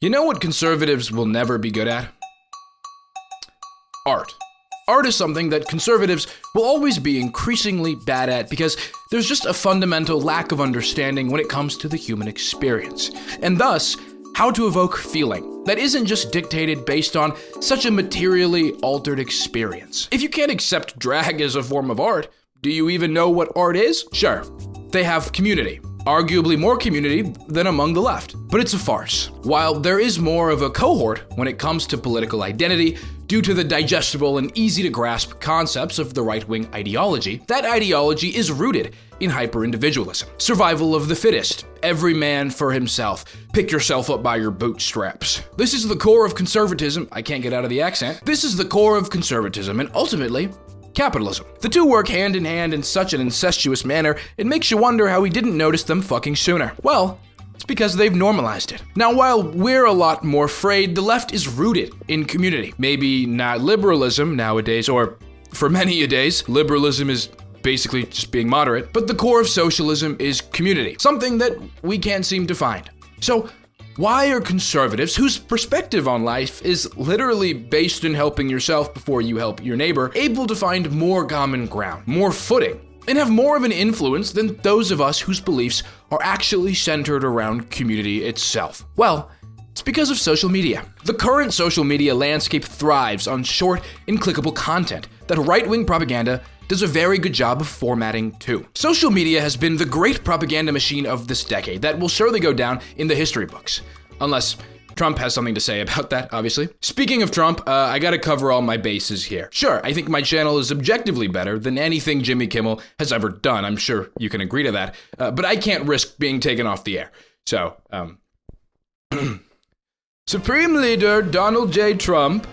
You know what conservatives will never be good at? Art. Art is something that conservatives will always be increasingly bad at because there's just a fundamental lack of understanding when it comes to the human experience, and thus, how to evoke feeling that isn't just dictated based on such a materially altered experience. If you can't accept drag as a form of art, do you even know what art is? Sure, they have community. Arguably more community than among the left. But it's a farce. While there is more of a cohort when it comes to political identity, due to the digestible and easy to grasp concepts of the right-wing ideology, that ideology is rooted in hyper-individualism. Survival of the fittest, every man for himself, pick yourself up by your bootstraps. This is the core of conservatism. I can't get out of the accent. This is the core of conservatism and ultimately, capitalism. The two work hand in hand in such an incestuous manner, it makes you wonder how we didn't notice them fucking sooner. Well, it's because they've normalized it. Now, while we're a lot more frayed, the left is rooted in community. Maybe not liberalism nowadays, or for many a days, liberalism is basically just being moderate, but the core of socialism is community, something that we can't seem to find. So, why are conservatives, whose perspective on life is literally based in helping yourself before you help your neighbor, able to find more common ground, more footing, and have more of an influence than those of us whose beliefs are actually centered around community itself? Well, it's because of social media. The current social media landscape thrives on short and clickable content that right-wing propaganda does a very good job of formatting too. Social media has been the great propaganda machine of this decade that will surely go down in the history books. Unless Trump has something to say about that, obviously. Speaking of Trump, I gotta cover all my bases here. Sure, I think my channel is objectively better than anything Jimmy Kimmel has ever done. I'm sure you can agree to that. But I can't risk being taken off the air. So, Supreme Leader Donald J. Trump,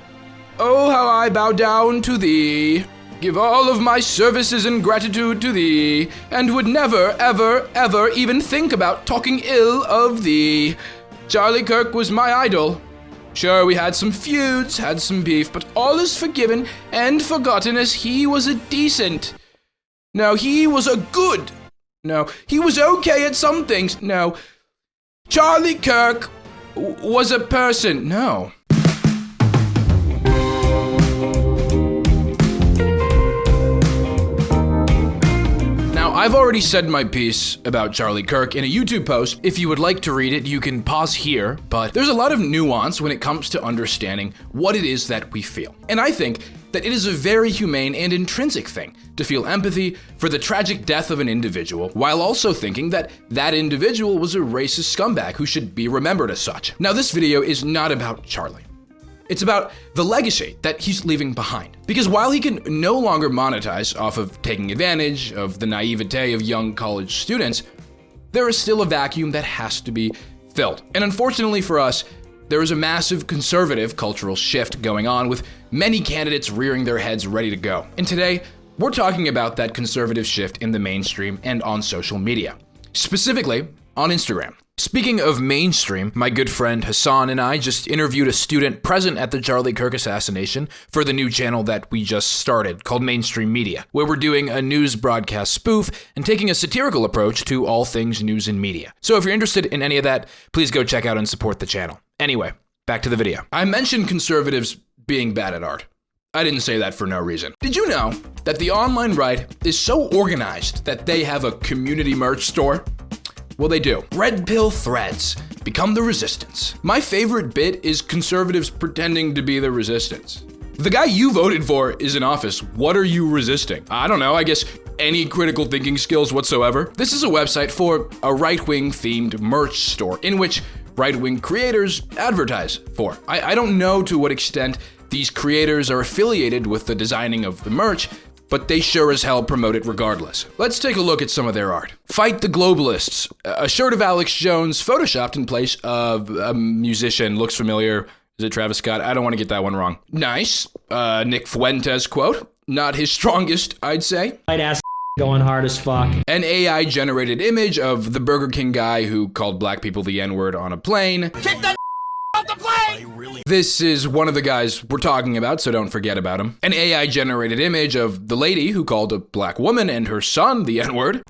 oh, how I bow down to thee. Give all of my services and gratitude to thee, and would never, ever, ever even think about talking ill of thee. Charlie Kirk was my idol. Sure, we had some feuds, had some beef, but all is forgiven and forgotten as he was a decent. No, he was a good. No, he was okay at some things. No, Charlie Kirk was a person. No. I've already said my piece about Charlie Kirk in a YouTube post. If you would like to read it, you can pause here, but there's a lot of nuance when it comes to understanding what it is that we feel. And I think that it is a very humane and intrinsic thing to feel empathy for the tragic death of an individual, while also thinking that that individual was a racist scumbag who should be remembered as such. Now, this video is not about Charlie. It's about the legacy that he's leaving behind. Because while he can no longer monetize off of taking advantage of the naivete of young college students, there is still a vacuum that has to be filled. And unfortunately for us, there is a massive conservative cultural shift going on with many candidates rearing their heads ready to go. And today, we're talking about that conservative shift in the mainstream and on social media, specifically on Instagram. Speaking of mainstream, my good friend Hassan and I just interviewed a student present at the Charlie Kirk assassination for the new channel that we just started called Mainstream Media, where we're doing a news broadcast spoof and taking a satirical approach to all things news and media. So if you're interested in any of that, please go check out and support the channel. Anyway, back to the video. I mentioned conservatives being bad at art. I didn't say that for no reason. Did you know that the online right is so organized that they have a community merch store? Well, they do. Red pill threads become the resistance. My favorite bit is conservatives pretending to be the resistance. The guy you voted for is in office. What are you resisting? I don't know, I guess any critical thinking skills whatsoever. This is a website for a right-wing themed merch store in which right-wing creators advertise for. I don't know to what extent these creators are affiliated with the designing of the merch, but they sure as hell promote it regardless. Let's take a look at some of their art. Fight the Globalists. A shirt of Alex Jones photoshopped in place of a musician. Looks familiar. Is it Travis Scott? I don't want to get that one wrong. Nice. Nick Fuentes quote. Not his strongest, I'd say. White ass going hard as fuck. An AI-generated image of the Burger King guy who called black people the N-word on a plane. Kick the off the plane! This is one of the guys we're talking about, so don't forget about him. An AI-generated image of the lady who called a black woman and her son the N-word.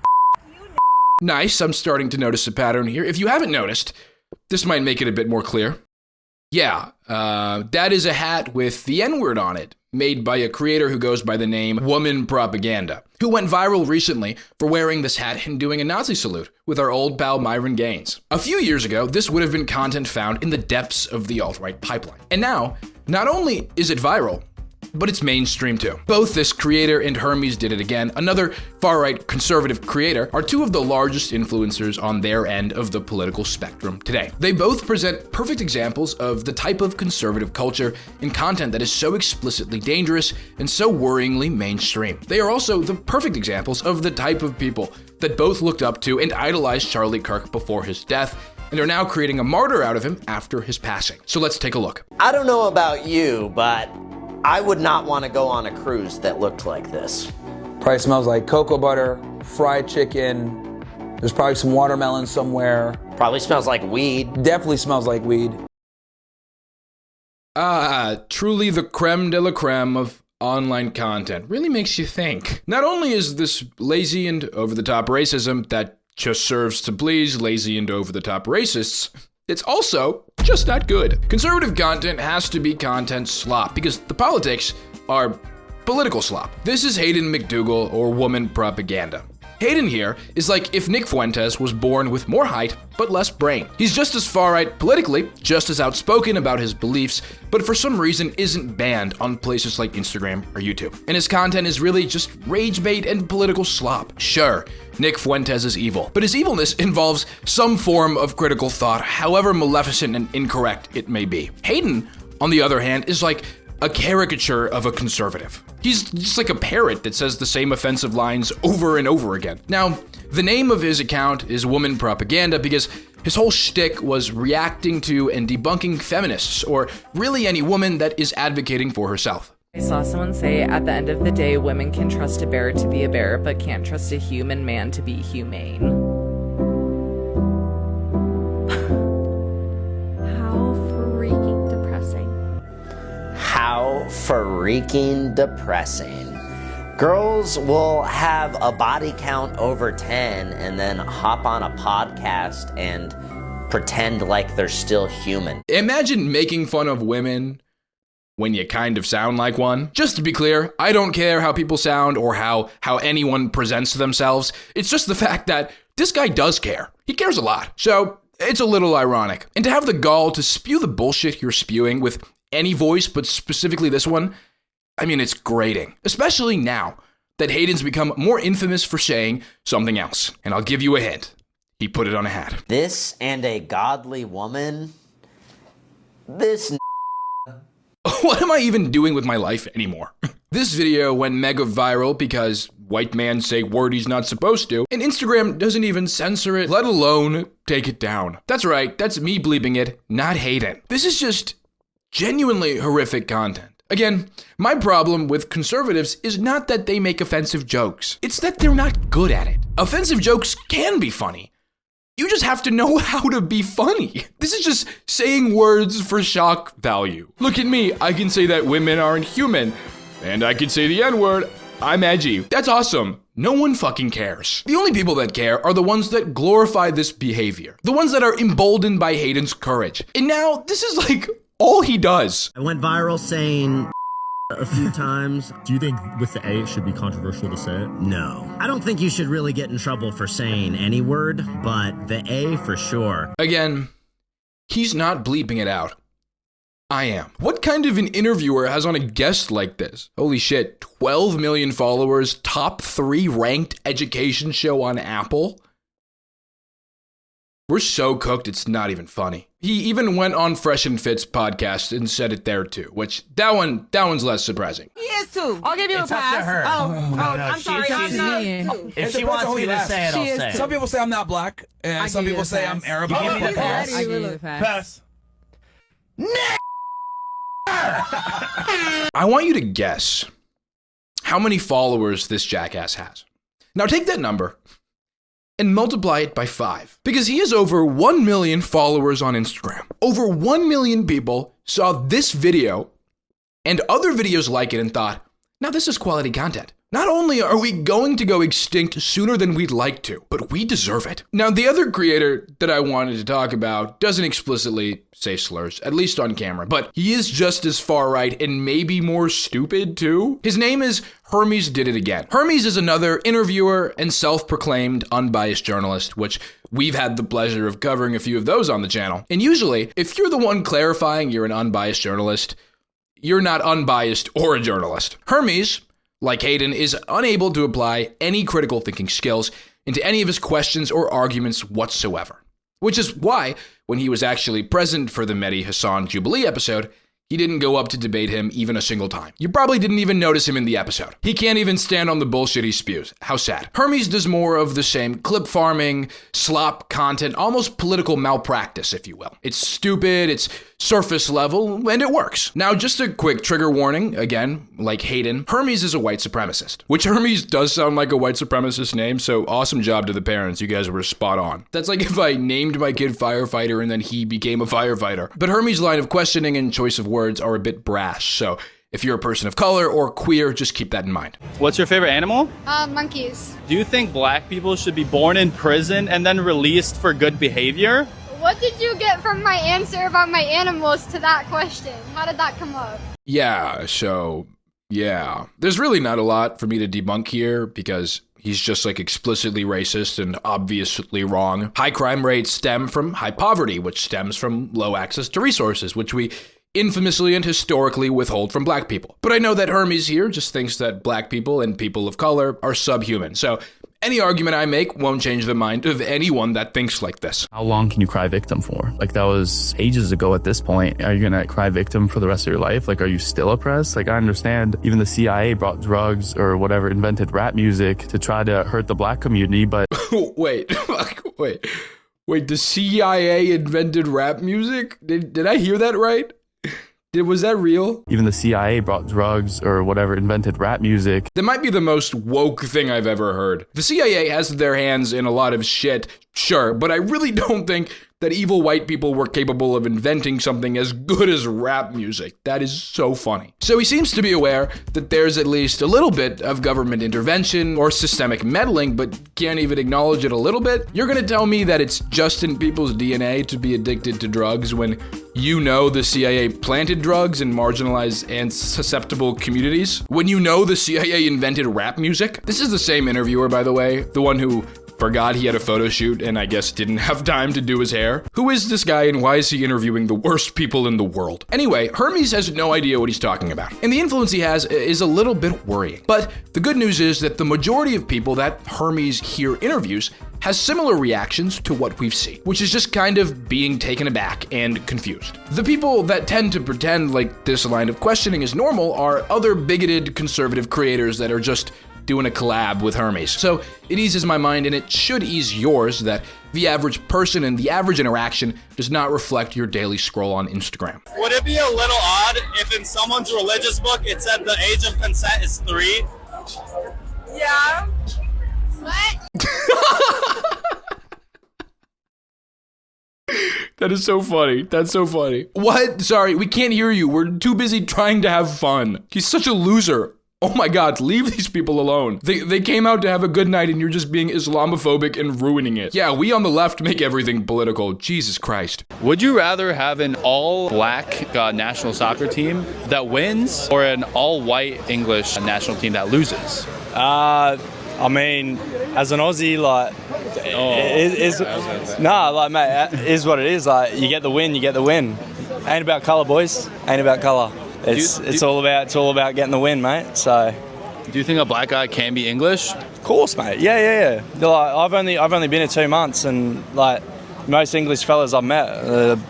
Nice, I'm starting to notice a pattern here. If you haven't noticed, this might make it a bit more clear. Yeah, that is a hat with the N-word on it, made by a creator who goes by the name Woman Propaganda, who went viral recently for wearing this hat and doing a Nazi salute with our old pal Myron Gaines. A few years ago, this would have been content found in the depths of the alt-right pipeline. And now, not only is it viral, but it's mainstream too. Both this creator and Hermes Did It Again, another far-right conservative creator, are two of the largest influencers on their end of the political spectrum today. They both present perfect examples of the type of conservative culture and content that is so explicitly dangerous and so worryingly mainstream. They are also the perfect examples of the type of people that both looked up to and idolized Charlie Kirk before his death, and are now creating a martyr out of him after his passing. So let's take a look. I don't know about you, but I would not want to go on a cruise that looked like this. Probably smells like cocoa butter, fried chicken. There's probably some watermelon somewhere. Probably smells like weed. Definitely smells like weed. Truly the creme de la creme of online content. Really makes you think. Not only is this lazy and over-the-top racism that just serves to please lazy and over-the-top racists, it's also just not good. Conservative content has to be content slop because the politics are political slop. This is Hayden McDougal or Woman Propaganda. Hayden here is like if Nick Fuentes was born with more height but less brain. He's just as far right politically, just as outspoken about his beliefs, but for some reason isn't banned on places like Instagram or YouTube. And his content is really just rage bait and political slop. Sure, Nick Fuentes is evil, but his evilness involves some form of critical thought, however maleficent and incorrect it may be. Hayden, on the other hand, is like a caricature of a conservative. He's just like a parrot that says the same offensive lines over and over again. Now, the name of his account is Woman Propaganda because his whole shtick was reacting to and debunking feminists, or really any woman that is advocating for herself. I saw someone say, at the end of the day, women can trust a bear to be a bear, but can't trust a human man to be humane. How freaking depressing. How freaking depressing. Girls will have a body count over 10 and then hop on a podcast and pretend like they're still human. Imagine making fun of women when you kind of sound like one. Just to be clear, I don't care how people sound or how anyone presents themselves. It's just the fact that this guy does care. He cares a lot. So it's a little ironic. And to have the gall to spew the bullshit you're spewing with any voice, but specifically this one, I mean, it's grating. Especially now that Hayden's become more infamous for saying something else. And I'll give you a hint. He put it on a hat. This and a godly woman? This What am I even doing with my life anymore? This video went mega viral because white man say word he's not supposed to, and Instagram doesn't even censor it, let alone take it down. That's right, that's me bleeping it, not Hayden. This is just genuinely horrific content. Again, my problem with conservatives is not that they make offensive jokes. It's that they're not good at it. Offensive jokes can be funny. You just have to know how to be funny. This is just saying words for shock value. Look at me, I can say that women aren't human. And I can say the N-word, I'm edgy. That's awesome. No one fucking cares. The only people that care are the ones that glorify this behavior. The ones that are emboldened by Hayden's courage. And now, this is like all he does. I went viral saying a few times. Do you think with the A it should be controversial to say it? No. I don't think you should really get in trouble for saying any word, but the A for sure. Again, he's not bleeping it out. I am. What kind of an interviewer has on a guest like this? Holy shit, 12 million followers, top 3 ranked education show on Apple? We're so cooked, it's not even funny. He even went on Fresh and Fit's podcast and said it there too, which that one's less surprising. He is too. I'll give you a pass. Up to her. I'm sorry. If she wants me to say it, I'll say it. Some people say I'm not black, and some people say I'm Arab. You give me the pass. I give you the pass. I want you to guess how many followers this jackass has. Now take that number and multiply it by 5. Because he has over 1 million followers on Instagram. Over 1 million people saw this video and other videos like it and thought, now this is quality content. Not only are we going to go extinct sooner than we'd like to, but we deserve it. Now, the other creator that I wanted to talk about doesn't explicitly say slurs, at least on camera, but he is just as far right and maybe more stupid too. His name is Hermes Did It Again. Hermes is another interviewer and self-proclaimed unbiased journalist, which we've had the pleasure of covering a few of those on the channel. And usually, if you're the one clarifying you're an unbiased journalist, you're not unbiased or a journalist. Hermes, like Hayden, is unable to apply any critical thinking skills into any of his questions or arguments whatsoever. Which is why, when he was actually present for the Mehdi Hassan Jubilee episode, he didn't go up to debate him even a single time. You probably didn't even notice him in the episode. He can't even stand on the bullshit he spews. How sad. Hermes does more of the same clip farming, slop content, almost political malpractice, if you will. It's stupid, it's surface level, and it works. Now, just a quick trigger warning, again, like Hayden, Hermes is a white supremacist. Which Hermes does sound like a white supremacist name, so awesome job to the parents, you guys were spot on. That's like if I named my kid Firefighter and then he became a firefighter. But Hermes' line of questioning and choice of words are a bit brash, so if you're a person of color or queer, just keep that in mind. What's your favorite animal? Monkeys. Do you think black people should be born in prison and then released for good behavior? What did you get from my answer about my animals to that question? How did that come up? Yeah, there's really not a lot for me to debunk here because he's just like explicitly racist and obviously wrong. High crime rates stem from high poverty, which stems from low access to resources, which we infamously and historically withhold from black people. But I know that Hermes here just thinks that black people and people of color are subhuman. So any argument I make won't change the mind of anyone that thinks like this. How long can you cry victim for? Like, that was ages ago at this point. Are you gonna cry victim for the rest of your life? Like, are you still oppressed? Like, I understand even the CIA brought drugs or whatever, invented rap music to try to hurt the black community, but... Wait, the CIA invented rap music? Did I hear that right? Was that real? Even the CIA brought drugs or whatever, invented rap music. That might be the most woke thing I've ever heard. The CIA has their hands in a lot of shit, sure, but I really don't think that evil white people were capable of inventing something as good as rap music. That is so funny. So he seems to be aware that there's at least a little bit of government intervention or systemic meddling, but can't even acknowledge it a little bit. You're gonna tell me that it's just in people's DNA to be addicted to drugs when you know the CIA planted drugs in marginalized and susceptible communities? When you know the CIA invented rap music? This is the same interviewer, by the way, the one who forgot he had a photo shoot and I guess didn't have time to do his hair. Who is this guy and why is he interviewing the worst people in the world? Anyway, Hermes has no idea what he's talking about. And the influence he has is a little bit worrying. But the good news is that the majority of people that Hermes here interviews has similar reactions to what we've seen, which is just kind of being taken aback and confused. The people that tend to pretend like this line of questioning is normal are other bigoted conservative creators that are just doing a collab with Hermes. So it eases my mind, and it should ease yours, that the average person and the average interaction does not reflect your daily scroll on Instagram. Would it be a little odd if in someone's religious book it said the age of consent is 3? Yeah. What? That is so funny. That's so funny. What? Sorry, we can't hear you. We're too busy trying to have fun. He's such a loser. Oh my God, leave these people alone. They came out to have a good night and you're just being Islamophobic and ruining it. Yeah, we on the left make everything political. Jesus Christ. Would you rather have an all-black national soccer team that wins or an all-white English national team that loses? I mean, as an Aussie, like, mate, it is what it is. Like, you get the win, you get the win. Ain't about colour, boys. Ain't about colour. It's all about getting the win, mate. So, do you think a black guy can be English? Of course, mate. Yeah. Like, I've only been here 2 months, and like most English fellas I've met,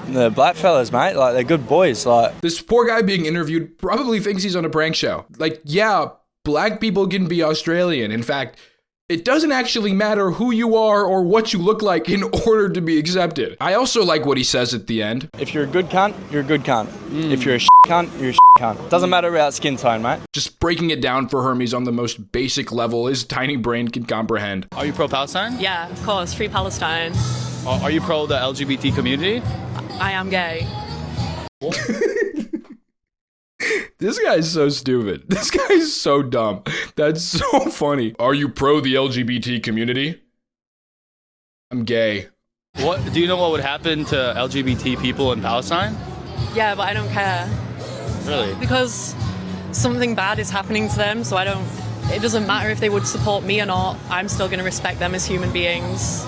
the black fellas, mate, like they're good boys. Like, this poor guy being interviewed probably thinks he's on a prank show. Like, yeah, black people can be Australian. In fact, it doesn't actually matter who you are or what you look like in order to be accepted. I also like what he says at the end. If you're a good cunt, you're a good cunt. If you're a cunt, you're a cunt. Doesn't matter about skin tone, mate. Just breaking it down for Hermes on the most basic level his tiny brain can comprehend. Are you pro-Palestine? Yeah, of course. Free Palestine. Are you pro the LGBT community? I am gay. This guy's so stupid. This guy's so dumb. That's so funny. Are you pro the LGBT community? I'm gay. What do you know what would happen to LGBT people in Palestine? Yeah, but I don't care. Really? Because something bad is happening to them, so it doesn't matter if they would support me or not. I'm still going to respect them as human beings.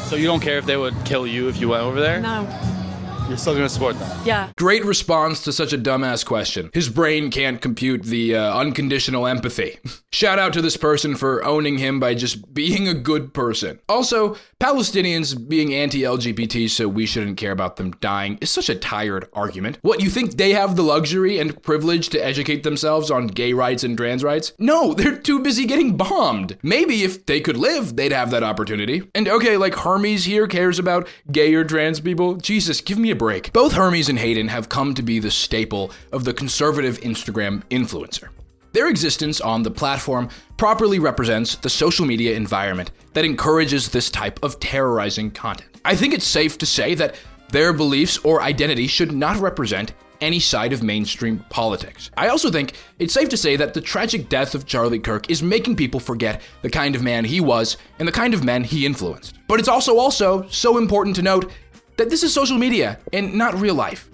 So you don't care if they would kill you if you went over there? No. You're still going to support them? Yeah. Great response to such a dumbass question. His brain can't compute the unconditional empathy. Shout out to this person for owning him by just being a good person. Also, Palestinians being anti-LGBT so we shouldn't care about them dying is such a tired argument. What, you think they have the luxury and privilege to educate themselves on gay rights and trans rights? No, they're too busy getting bombed. Maybe if they could live, they'd have that opportunity. And okay, like Hermes here cares about gay or trans people. Jesus, give me a break. Both Hermes and Hayden have come to be the staple of the conservative Instagram influencer. Their existence on the platform properly represents the social media environment that encourages this type of terrorizing content. I think it's safe to say that their beliefs or identity should not represent any side of mainstream politics. I also think it's safe to say that the tragic death of Charlie Kirk is making people forget the kind of man he was and the kind of men he influenced. But it's also so important to note that this is social media and not real life.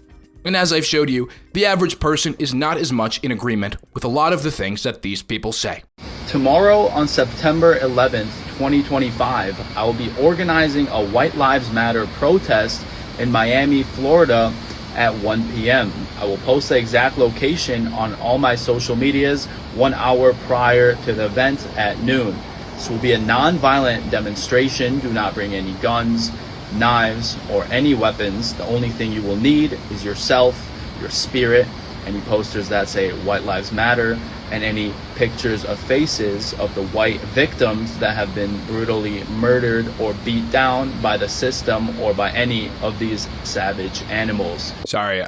And as I've showed you, the average person is not as much in agreement with a lot of the things that these people say. Tomorrow on September 11th, 2025, I will be organizing a White Lives Matter protest in Miami, Florida at 1 p.m. I will post the exact location on all my social medias 1 hour prior to the event at noon. This will be a non-violent demonstration. Do not bring any guns, knives, or any weapons. The only thing you will need is yourself, your spirit, any posters that say White Lives Matter, and any pictures of faces of the white victims that have been brutally murdered or beat down by the system or by any of these savage animals. Sorry,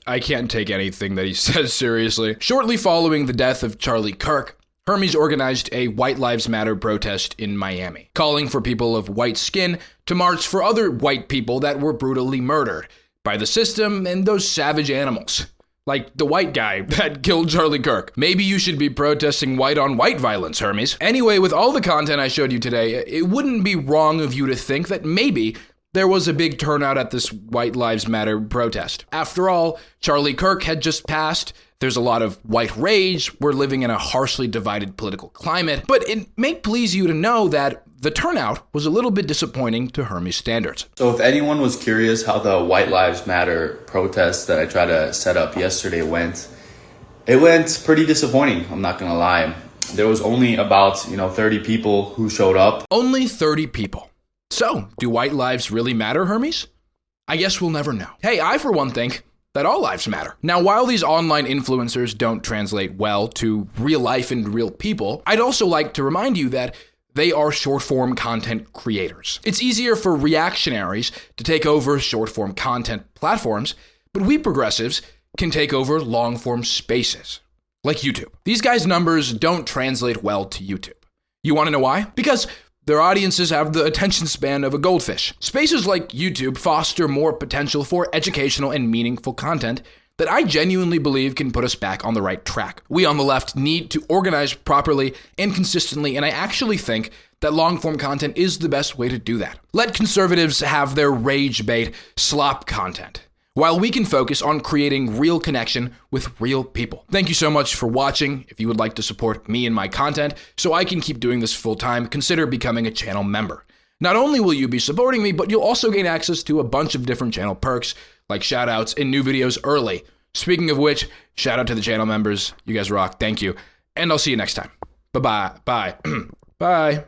I can't take anything that he says seriously. Shortly following the death of Charlie Kirk, Hermes organized a White Lives Matter protest in Miami, calling for people of white skin to march for other white people that were brutally murdered by the system and those savage animals. Like the white guy that killed Charlie Kirk. Maybe you should be protesting white-on-white violence, Hermes. Anyway, with all the content I showed you today, it wouldn't be wrong of you to think that maybe there was a big turnout at this White Lives Matter protest. After all, Charlie Kirk had just passed. There's a lot of white rage. We're living in a harshly divided political climate. But it may please you to know that the turnout was a little bit disappointing to Hermes standards. So if anyone was curious how the White Lives Matter protest that I tried to set up yesterday went, it went pretty disappointing, I'm not gonna lie. There was only about, 30 people who showed up. Only 30 people. So, do white lives really matter, Hermes? I guess we'll never know. Hey, I for one think that all lives matter. Now, while these online influencers don't translate well to real life and real people, I'd also like to remind you that they are short-form content creators. It's easier for reactionaries to take over short-form content platforms, but we progressives can take over long-form spaces, like YouTube. These guys' numbers don't translate well to YouTube. You want to know why? Because their audiences have the attention span of a goldfish. Spaces like YouTube foster more potential for educational and meaningful content that I genuinely believe can put us back on the right track. We on the left need to organize properly and consistently, and I actually think that long-form content is the best way to do that. Let conservatives have their rage bait slop content, while we can focus on creating real connection with real people. Thank you so much for watching. If you would like to support me and my content so I can keep doing this full-time, consider becoming a channel member. Not only will you be supporting me, but you'll also gain access to a bunch of different channel perks, like shoutouts and new videos early. Speaking of which, shout out to the channel members. You guys rock. Thank you. And I'll see you next time. Bye-bye. Bye. Bye.